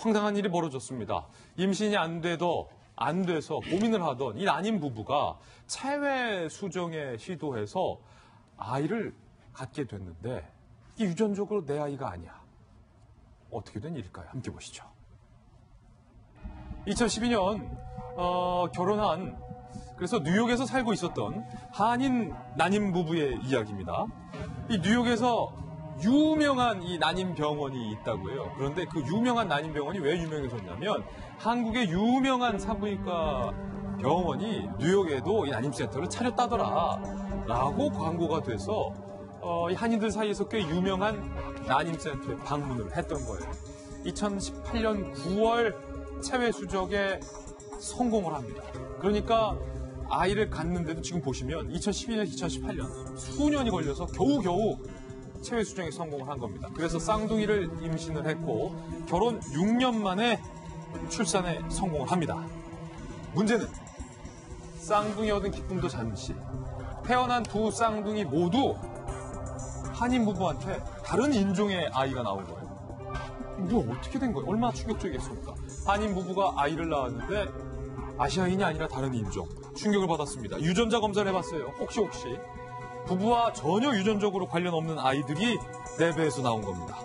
황당한 일이 벌어졌습니다. 임신이 안 돼서 고민을 하던 이 난임 부부가 체외 수정에 시도해서 아이를 갖게 됐는데 이게 유전적으로 내 아이가 아니야. 어떻게 된 일일까요? 함께 보시죠. 2012년 결혼한 그래서 뉴욕에서 살고 있었던 한인 난임 부부의 이야기입니다. 이 뉴욕에서 유명한 이 난임 병원이 있다고 해요. 그런데 그 유명한 난임 병원이 왜 유명해졌냐면 한국의 유명한 산부인과 병원이 뉴욕에도 이 난임센터를 차렸다더라 라고 광고가 돼서 이 한인들 사이에서 꽤 유명한 난임센터에 방문을 했던 거예요. 2018년 9월 체외 수적에 성공을 합니다. 그러니까 아이를 갖는데도 지금 보시면 2012년, 2018년 수년이 걸려서 겨우겨우 체외 수정에 성공을 한 겁니다. 그래서 쌍둥이를 임신을 했고 결혼 6년 만에 출산에 성공을 합니다. 문제는 쌍둥이 얻은 기쁨도 잠시 태어난 두 쌍둥이 모두 한인 부부한테 다른 인종의 아이가 나온 거예요. 이거 어떻게 된 거예요? 얼마나 충격적이겠습니까? 한인 부부가 아이를 낳았는데 아시아인이 아니라 다른 인종. 충격을 받았습니다. 유전자 검사를 해봤어요. 혹시 부부와 전혀 유전적으로 관련 없는 아이들이 내 배에서 나온 겁니다.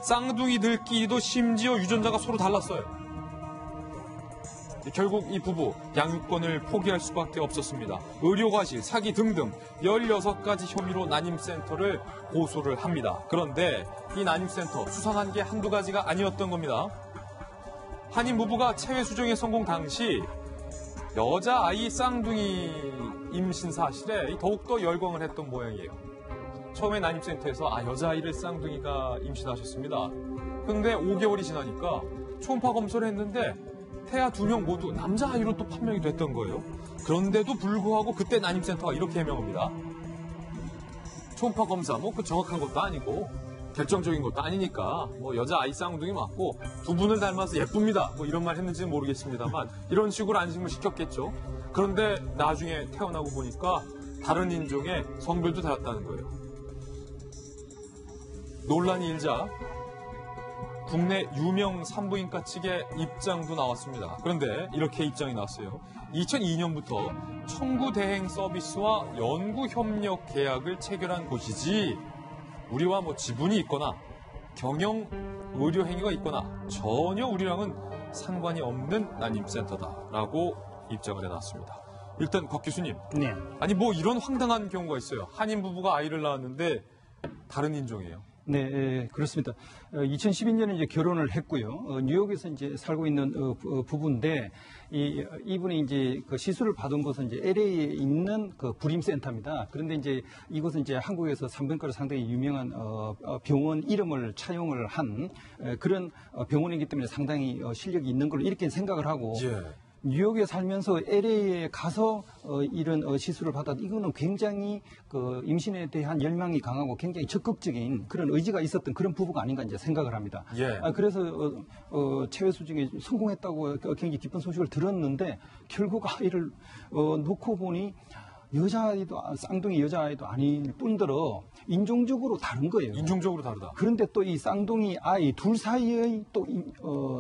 쌍둥이들끼리도 심지어 유전자가 서로 달랐어요. 결국 이 부부 양육권을 포기할 수밖에 없었습니다. 의료과실, 사기 등등 16가지 혐의로 난임센터를 고소를 합니다. 그런데 이 난임센터 수상한 게 한두 가지가 아니었던 겁니다. 한인 부부가 체외 수정에 성공 당시 여자아이 쌍둥이 임신 사실에 더욱더 열광을 했던 모양이에요. 처음에 난임센터에서 여자아이를 쌍둥이가 임신하셨습니다. 그런데 5개월이 지나니까 초음파 검사를 했는데 태아 2명 모두 남자아이로 또 판명이 됐던 거예요. 그런데도 불구하고 그때 난임센터가 이렇게 해명합니다. 초음파 검사 그 정확한 것도 아니고 결정적인 것도 아니니까 여자아이 쌍둥이 맞고 두 분을 닮아서 예쁩니다. 이런 말 했는지는 모르겠습니다만 이런 식으로 안심을 시켰겠죠. 그런데 나중에 태어나고 보니까 다른 인종의 성별도 달랐다는 거예요. 논란이 일자 국내 유명 산부인과 측의 입장도 나왔습니다. 그런데 이렇게 입장이 나왔어요. 2002년부터 청구대행 서비스와 연구협력 계약을 체결한 곳이지 우리와 지분이 있거나 경영 의료 행위가 있거나 전혀 우리랑은 상관이 없는 난임센터다라고 입장을 해놨습니다. 일단 곽 교수님, 네. 이런 황당한 경우가 있어요. 한인 부부가 아이를 낳았는데 다른 인종이에요. 네, 그렇습니다. 2012년에 이제 결혼을 했고요. 뉴욕에서 이제 살고 있는 부부인데 이분이 이제 그 시술을 받은 곳은 이제 LA에 있는 그 불임센터입니다. 그런데 이제 이곳은 이제 한국에서 산부인과로 상당히 유명한 병원 이름을 차용을 한 그런 병원이기 때문에 상당히 실력이 있는 걸로 이렇게 생각을 하고. 예. 뉴욕에 살면서 LA에 가서 이런 시술을 받았다. 이거는 굉장히 그 임신에 대한 열망이 강하고 굉장히 적극적인 그런 의지가 있었던 그런 부부가 아닌가 이제 생각을 합니다. 예. 그래서 체외 수정에 성공했다고 굉장히 기쁜 소식을 들었는데 결국 아이를 놓고 보니 여자아이도 쌍둥이 여자아이도 아닐 뿐더러 인종적으로 다른 거예요. 인종적으로 다르다. 그런데 또 이 쌍둥이 아이 둘 사이의 또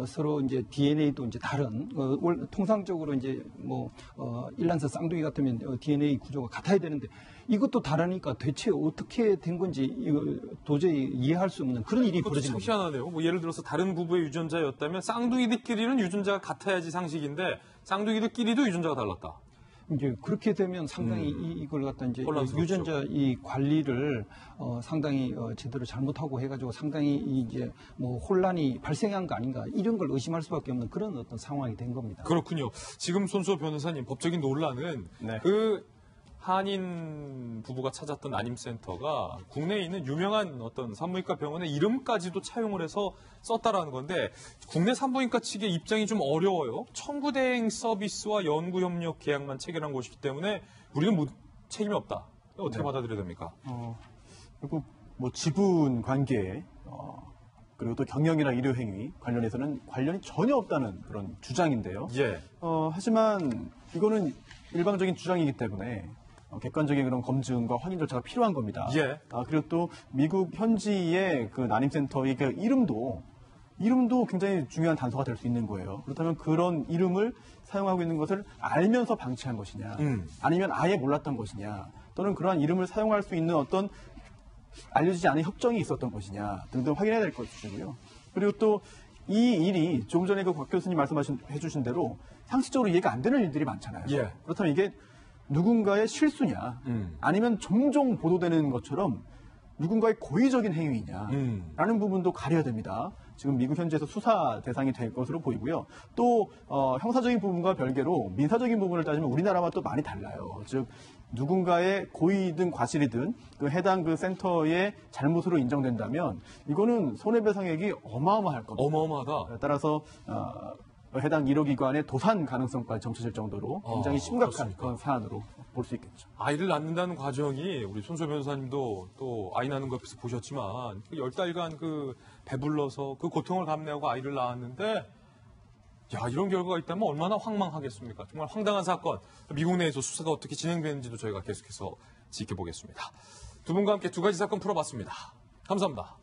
서로 이제 DNA도 이제 다른 통상적으로 이제 일란서 쌍둥이 같으면 DNA 구조가 같아야 되는데 이것도 다르니까 대체 어떻게 된 건지 도저히 이해할 수 없는 그런 일이 벌어진 참 겁니다. 희한하네요. 예를 들어서 다른 부부의 유전자였다면 쌍둥이들끼리는 유전자가 같아야지 상식인데 쌍둥이들끼리도 유전자가 달랐다. 이제 그렇게 되면 상당히 이걸 갖다 이제 혼란스럽죠. 유전자 이 관리를 상당히 제대로 잘못하고 해가지고 상당히 이제 혼란이 발생한 거 아닌가 이런 걸 의심할 수밖에 없는 그런 어떤 상황이 된 겁니다. 그렇군요. 지금 손수호 변호사님 법적인 논란은 네. 그 한인 부부가 찾았던 난임센터가 국내에 있는 유명한 어떤 산부인과 병원의 이름까지도 차용을 해서 썼다라는 건데 국내 산부인과 측의 입장이 좀 어려워요. 청구대행 서비스와 연구협력 계약만 체결한 곳이기 때문에 우리는 책임이 없다. 어떻게 받아들여야 됩니까? 결국 지분 관계 그리고 또 경영이나 의료 행위 관련해서는 관련이 전혀 없다는 그런 주장인데요. 예. 하지만 이거는 일방적인 주장이기 때문에 객관적인 그런 검증과 확인 절차가 필요한 겁니다. 예. 그리고 또 미국 현지의 그 난임센터의 그 이름도 이름도 굉장히 중요한 단서가 될 수 있는 거예요. 그렇다면 그런 이름을 사용하고 있는 것을 알면서 방치한 것이냐, 아니면 아예 몰랐던 것이냐, 또는 그러한 이름을 사용할 수 있는 어떤 알려지지 않은 협정이 있었던 것이냐 등등 확인해야 될 것이고요. 그리고 또 이 일이 좀 전에 그 곽 교수님 말씀해주신 대로 상식적으로 이해가 안 되는 일들이 많잖아요. 예. 그렇다면 이게 누군가의 실수냐, 아니면 종종 보도되는 것처럼 누군가의 고의적인 행위냐라는 부분도 가려야 됩니다. 지금 미국 현지에서 수사 대상이 될 것으로 보이고요. 또 형사적인 부분과 별개로 민사적인 부분을 따지면 우리나라와 또 많이 달라요. 즉 누군가의 고의든 과실이든 그 해당 그 센터의 잘못으로 인정된다면 이거는 손해배상액이 어마어마할 겁니다. 어마어마하다. 따라서 해당 1호기관의 도산 가능성까지 점쳐질 정도로 굉장히 심각한 그렇습니까? 그런 사안으로 볼 수 있겠죠. 아이를 낳는다는 과정이 우리 손소 변호사님도 또 아이 낳는 거 옆에서 보셨지만 10달간 그 배불러서 그 고통을 감내하고 아이를 낳았는데 야, 이런 결과가 있다면 얼마나 황망하겠습니까? 정말 황당한 사건. 미국 내에서 수사가 어떻게 진행되는지도 저희가 계속해서 지켜보겠습니다. 두 분과 함께 두 가지 사건 풀어봤습니다. 감사합니다.